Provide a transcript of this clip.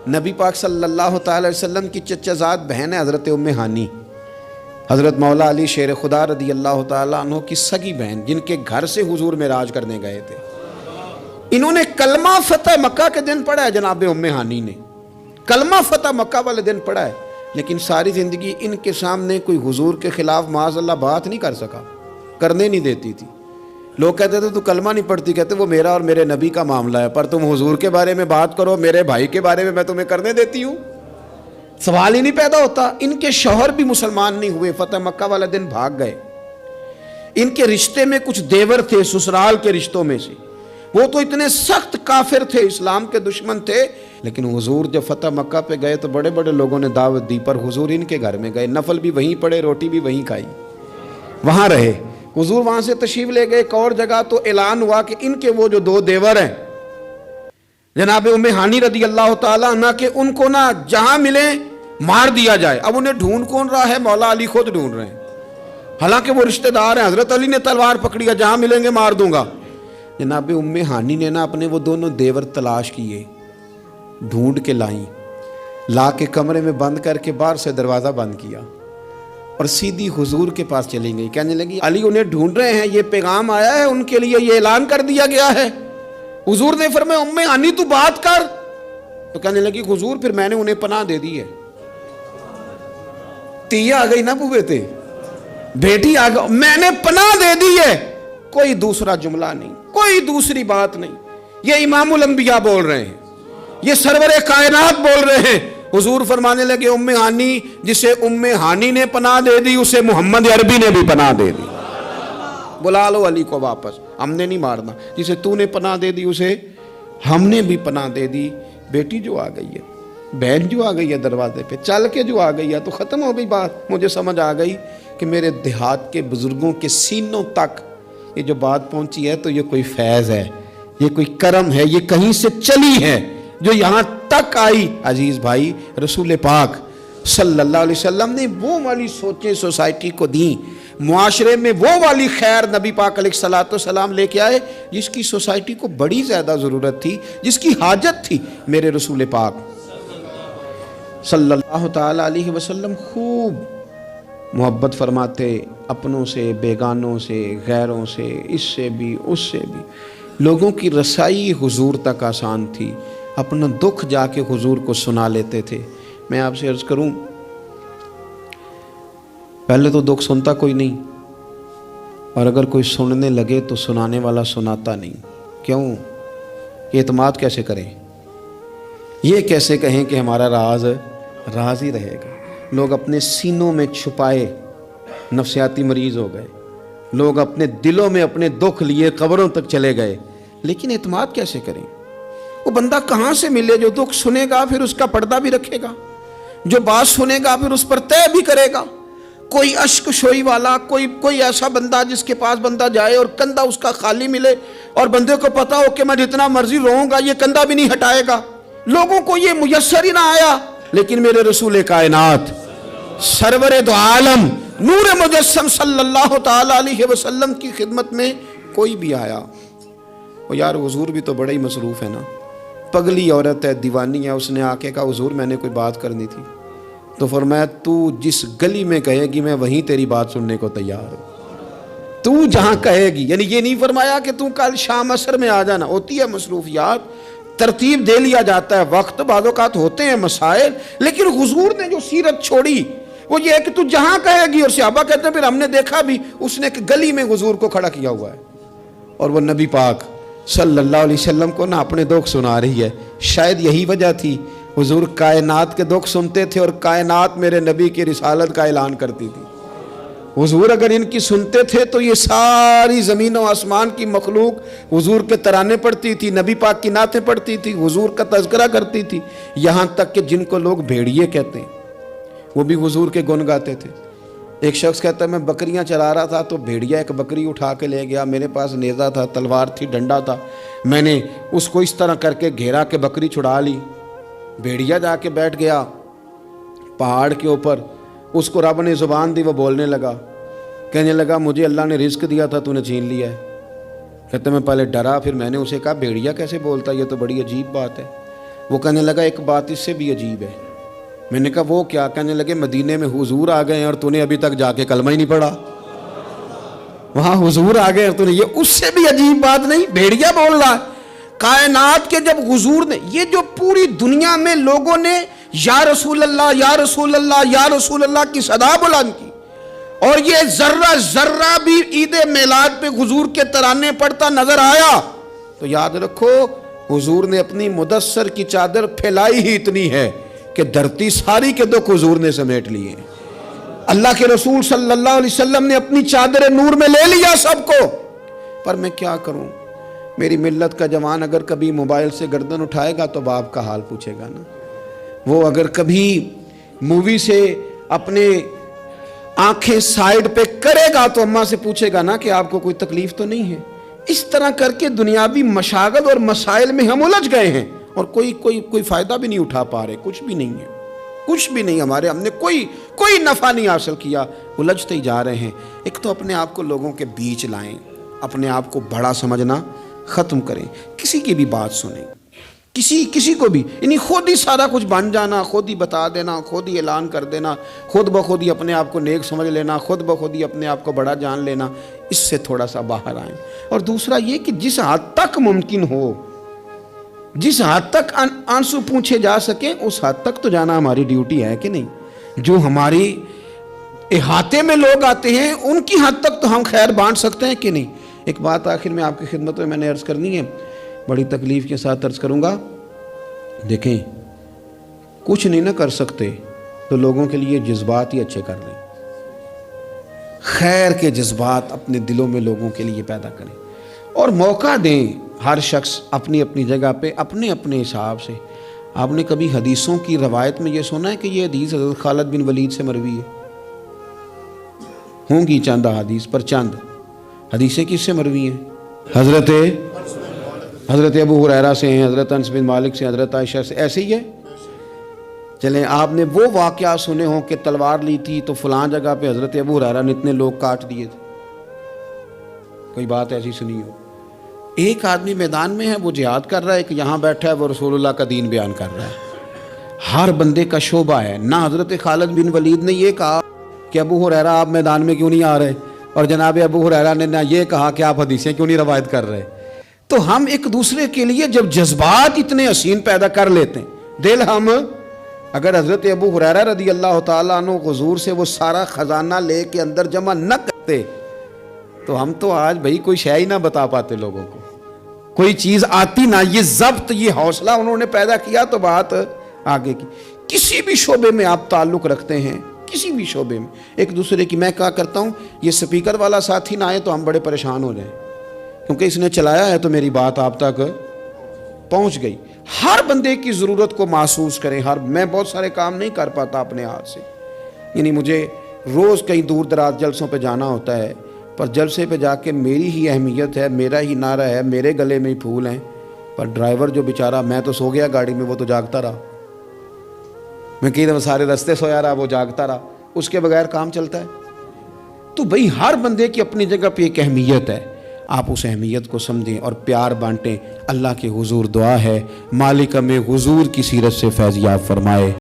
نبی پاک صلی اللہ تعالی علیہ وسلم کی چچا زاد بہن ہے حضرت ام ہانی، حضرت مولا علی شیر خدا رضی اللہ تعالیٰ عنہ کی سگی بہن، جن کے گھر سے حضور معراج کرنے گئے تھے۔ انہوں نے کلمہ فتح مکہ کے دن پڑھا ہے، جناب ام ہانی نے کلمہ فتح مکہ والے دن پڑھا ہے، لیکن ساری زندگی ان کے سامنے کوئی حضور کے خلاف معاذ اللہ بات نہیں کر سکا، کرنے نہیں دیتی تھی۔ لوگ کہتے تھے تو کلمہ نہیں پڑھتی، کہتے وہ میرا اور میرے نبی کا معاملہ ہے، پر تم حضور کے بارے میں بات کرو، میرے بھائی کے بارے میں تمہیں کرنے دیتی ہوں، سوال ہی نہیں پیدا ہوتا۔ ان کے شوہر بھی مسلمان نہیں ہوئے، فتح مکہ والا دن بھاگ گئے۔ ان کے رشتے میں کچھ دیور تھے سسرال کے رشتوں میں سے، وہ تو اتنے سخت کافر تھے، اسلام کے دشمن تھے، لیکن حضور جب فتح مکہ پہ گئے تو بڑے بڑے لوگوں نے دعوت دی، پر حضور ان کے گھر میں گئے، نفل بھی وہیں پڑے، روٹی بھی وہیں کھائی، وہاں رہے۔ حضور وہاں سے تشریف لے گئے ایک اور جگہ، تو اعلان ہوا کہ ان کے وہ جو دو دیور ہیں جناب ام ہانی رضی اللہ تعالیٰ عنہ، کہ ان کو نہ جہاں ملے مار دیا جائے۔ اب انہیں ڈھونڈ کون رہا ہے؟ مولا علی خود ڈھونڈ رہے ہیں، حالانکہ وہ رشتہ دار ہیں، حضرت علی نے تلوار پکڑی ہے، جہاں ملیں گے مار دوں گا۔ جناب ام ہانی نے نا اپنے وہ دونوں دیور تلاش کیے، ڈھونڈ کے لائیں، لا کے کمرے میں بند کر کے باہر سے دروازہ بند کیا اور سیدھی حضور کے پاس چلی گئی، کہنے لگی علی انہیں ڈھونڈ رہے ہیں، یہ پیغام آیا ہے ان کے لیے، یہ اعلان کر دیا گیا ہے۔ حضور نے فرمایا ام ہانی تو بات کر، تو کہنے لگی حضور پھر میں نے انہیں پناہ دے دی ہے۔ تیا آ گئی نا بوے تے، بیٹی آ گئی، میں نے پناہ دے دی ہے، کوئی دوسرا جملہ نہیں، کوئی دوسری بات نہیں۔ یہ امام الانبیاء بول رہے ہیں، یہ سرور کائنات بول رہے ہیں۔ حضور فرمانے لگے ام ہانی، جسے ام ہانی نے پناہ دے دی اسے محمد عربی نے بھی پناہ دے دی، بلا لو علی کو واپس، ہم نے نہیں مارنا، جسے تو نے پناہ دے دی اسے ہم نے بھی پناہ دے دی۔ بیٹی جو آ گئی ہے، بہن جو آ گئی ہے دروازے پہ، چل کے جو آ گئی ہے تو ختم ہو گئی بات۔ مجھے سمجھ آ گئی کہ میرے دیہات کے بزرگوں کے سینوں تک یہ جو بات پہنچی ہے تو یہ کوئی فیض ہے، یہ کوئی کرم ہے، یہ کہیں سے چلی ہے جو یہاں تک آئی۔ عزیز بھائی، رسول پاک صلی اللہ علیہ وسلم نے وہ والی سوچیں سوسائٹی کو دیں، معاشرے میں وہ والی خیر نبی پاک علیہ الصلوۃ والسلام لے کے آئے جس کی سوسائٹی کو بڑی زیادہ ضرورت تھی، جس کی حاجت تھی۔ میرے رسول پاک صلی اللہ تعالی علیہ وسلم خوب محبت فرماتے، اپنوں سے، بیگانوں سے، غیروں سے، اس سے بھی اس سے بھی۔ لوگوں کی رسائی حضور تک آسان تھی، اپنا دکھ جا کے حضور کو سنا لیتے تھے۔ میں آپ سے عرض کروں، پہلے تو دکھ سنتا کوئی نہیں، اور اگر کوئی سننے لگے تو سنانے والا سناتا نہیں۔ کیوں؟ اعتماد کیسے کریں؟ یہ کیسے کہیں کہ ہمارا راز راز ہی رہے گا؟ لوگ اپنے سینوں میں چھپائے نفسیاتی مریض ہو گئے، لوگ اپنے دلوں میں اپنے دکھ لیے قبروں تک چلے گئے، لیکن اعتماد کیسے کریں؟ وہ بندہ کہاں سے ملے جو دکھ سنے گا پھر اس کا پردہ بھی رکھے گا، جو بات سنے گا پھر اس پر طے بھی کرے گا؟ کوئی اشک شوئی والا، کوئی ایسا بندہ جس کے پاس بندہ جائے اور کندھا اس کا خالی ملے اور بندے کو پتا ہو کہ میں جتنا مرضی روؤں گا یہ کندھا بھی نہیں ہٹائے گا۔ لوگوں کو یہ میسر ہی نہ آیا، لیکن میرے رسول کائنات سرور دو عالم نور مجسم صلی اللہ تعالی علیہ وسلم کی خدمت میں کوئی بھی آیا، وہ یار حضور بھی تو بڑا ہی مصروف ہے نا، پگلی عورت ہے، دیوانی ہے، اس نے آ کے کہا حضور میں نے کوئی بات کرنی تھی، تو فرمایا تو جس گلی میں کہے گی میں وہیں تیری بات سننے کو تیار ہوں، تو جہاں کہے گی۔ یعنی یہ نہیں فرمایا کہ تو کل شام عصر میں آ جانا، ہوتی ہے مصروفیات، ترتیب دے لیا جاتا ہے، وقت بعض اوقات ہوتے ہیں مسائل، لیکن حضور نے جو سیرت چھوڑی وہ یہ ہے کہ تو جہاں کہے گی۔ اور صحابہ کہتے ہیں پھر ہم نے دیکھا بھی اس نے ایک گلی میں حضور کو کھڑا کیا ہوا ہے، اور وہ نبی پاک صلی اللہ علیہ وسلم کو نہ اپنے دکھ سنا رہی ہے۔ شاید یہی وجہ تھی حضور کائنات کے دکھ سنتے تھے اور کائنات میرے نبی کی رسالت کا اعلان کرتی تھی۔ حضور اگر ان کی سنتے تھے تو یہ ساری زمین و آسمان کی مخلوق حضور کے ترانے پڑھتی تھی، نبی پاک کی نعتیں پڑھتی تھی، حضور کا تذکرہ کرتی تھی، یہاں تک کہ جن کو لوگ بھیڑیے کہتے ہیں وہ بھی حضور کے گن گاتے تھے۔ ایک شخص کہتا ہے میں بکریاں چلا رہا تھا تو بھیڑیا ایک بکری اٹھا کے لے گیا، میرے پاس نیزہ تھا، تلوار تھی، ڈنڈا تھا، میں نے اس کو اس طرح کر کے گھیرا کہ بکری چھڑا لی۔ بھیڑیا جا کے بیٹھ گیا پہاڑ کے اوپر، اس کو رب نے زبان دی، وہ بولنے لگا، کہنے لگا مجھے اللہ نے رزق دیا تھا تو نے چھین لیا ہے۔ کہتے میں پہلے ڈرا، پھر میں نے اسے کہا بھیڑیا کیسے بولتا، یہ تو بڑی عجیب بات ہے۔ وہ کہنے لگا ایک بات اس سے بھی عجیب ہے. میں نے کہا وہ کیا؟ کہنے لگے مدینے میں حضور آ گئے ہیں اور تو نے ابھی تک جا کے کلمہ ہی نہیں پڑھا. وہاں حضور آ گئے اور تو نے, یہ اس سے بھی عجیب بات نہیں؟ بھیڑیا بول رہا ہے. کائنات کے جب حضور نے, یہ جو پوری دنیا میں لوگوں نے یا رسول اللہ یا رسول اللہ یا رسول اللہ کی صدا بلند کی, اور یہ ذرہ ذرہ بھی عید میلاد پہ حضور کے ترانے پڑھتا نظر آیا, تو یاد رکھو حضور نے اپنی مدثر کی چادر پھیلائی ہی اتنی ہے کہ دھرتی ساری کے دکھ حضور نے سمیٹ لیے. اللہ کے رسول صلی اللہ علیہ وسلم نے اپنی چادر نور میں لے لیا سب کو. پر میں کیا کروں, میری ملت کا جوان اگر کبھی موبائل سے گردن اٹھائے گا تو باپ کا حال پوچھے گا نا. وہ اگر کبھی مووی سے اپنے آنکھیں سائیڈ پہ کرے گا تو اماں سے پوچھے گا نا کہ آپ کو کوئی تکلیف تو نہیں ہے. اس طرح کر کے دنیاوی مشاغل اور مسائل میں ہم الجھ گئے ہیں, اور کوئی فائدہ بھی نہیں اٹھا پا رہے. کچھ بھی نہیں ہے, کچھ بھی نہیں ہمارے, ہم نے کوئی نفع نہیں حاصل کیا, الجھتے ہی جا رہے ہیں. ایک تو اپنے آپ کو لوگوں کے بیچ لائیں, اپنے آپ کو بڑا سمجھنا ختم کریں, کسی کی بھی بات سنیں, کسی کو بھی, یعنی خود ہی سارا کچھ بن جانا, خود ہی بتا دینا, خود ہی اعلان کر دینا, خود بخود ہی اپنے آپ کو نیک سمجھ لینا, خود بخود ہی اپنے آپ کو بڑا جان لینا, اس سے تھوڑا سا باہر آئیں. اور دوسرا یہ کہ جس حد تک ممکن ہو, جس حد تک آنسو پوچھے جا سکیں اس حد تک تو جانا ہماری ڈیوٹی ہے کہ نہیں. جو ہماری احاطے میں لوگ آتے ہیں ان کی حد تک تو ہم خیر بانٹ سکتے ہیں کہ نہیں. ایک بات آخر میں آپ کی خدمت میں نے عرض کرنی ہے, بڑی تکلیف کے ساتھ عرض کروں گا. دیکھیں, کچھ نہیں نہ کر سکتے تو لوگوں کے لیے جذبات ہی اچھے کر لیں, خیر کے جذبات اپنے دلوں میں لوگوں کے لیے پیدا کریں, اور موقع دیں ہر شخص اپنی اپنی جگہ پہ اپنے اپنے حساب سے. آپ نے کبھی حدیثوں کی روایت میں یہ سنا ہے کہ یہ حدیث حضرت خالد بن ولید سے مروی ہے؟ ہوں گی چند حدیث, پر چند حدیثیں کس سے مروی ہیں؟ حضرت ابو ہریرہ سے ہیں, حضرت انس بن مالک سے, حضرت عائشہ سے, ایسے ہی ہے. چلیں, آپ نے وہ واقعہ سنے ہوں کہ تلوار لی تھی تو فلاں جگہ پہ حضرت ابو ہریرہ نے اتنے لوگ کاٹ دیے تھے, کوئی بات ایسی سنی ہو؟ ایک آدمی میدان میں ہے, وہ جہاد کر رہا ہے, ایک یہاں بیٹھا ہے وہ رسول اللہ کا دین بیان کر رہا ہے. ہر بندے کا شعبہ ہے. نہ حضرت خالد بن ولید نے یہ کہا کہ ابو ہریرہ آپ میدان میں کیوں نہیں آ رہے, اور جناب ابو ہریرہ نے نہ یہ کہا کہ آپ حدیثیں کیوں نہیں روایت کر رہے. تو ہم ایک دوسرے کے لیے جب جذبات اتنے حسین پیدا کر لیتے ہیں, دل ہم اگر حضرت ابو ہریرہ رضی اللہ تعالیٰ عنہ حضور سے وہ سارا خزانہ لے کے اندر جمع نہ کرتے تو ہم تو آج بھائی کوئی شے ہی نہ بتا پاتے لوگوں کو, کوئی چیز آتی نہ. یہ ضبط, یہ حوصلہ انہوں نے پیدا کیا تو بات آگے کی. کسی بھی شعبے میں آپ تعلق رکھتے ہیں, کسی بھی شعبے میں ایک دوسرے کی, میں کہا کرتا ہوں یہ سپیکر والا ساتھی نہ آئے تو ہم بڑے پریشان ہو جائیں, کیونکہ اس نے چلایا ہے تو میری بات آپ تک پہنچ گئی. ہر بندے کی ضرورت کو محسوس کریں. میں بہت سارے کام نہیں کر پاتا اپنے ہاتھ سے, یعنی مجھے روز کہیں دور دراز جلسوں پہ جانا ہوتا ہے, پر جلسے پہ جا کے میری ہی اہمیت ہے, میرا ہی نعرہ ہے, میرے گلے میں ہی پھول ہیں, پر ڈرائیور جو بیچارہ, میں تو سو گیا گاڑی میں, وہ تو جاگتا رہا. میں کئی دفعہ سارے رستے سویا رہا, وہ جاگتا رہا, اس کے بغیر کام چلتا ہے. تو بھئی ہر بندے کی اپنی جگہ پہ ایک اہمیت ہے, آپ اس اہمیت کو سمجھیں اور پیار بانٹیں. اللہ کے حضور دعا ہے مالک ہمیں حضور کی سیرت سے فیض یاب فرمائے.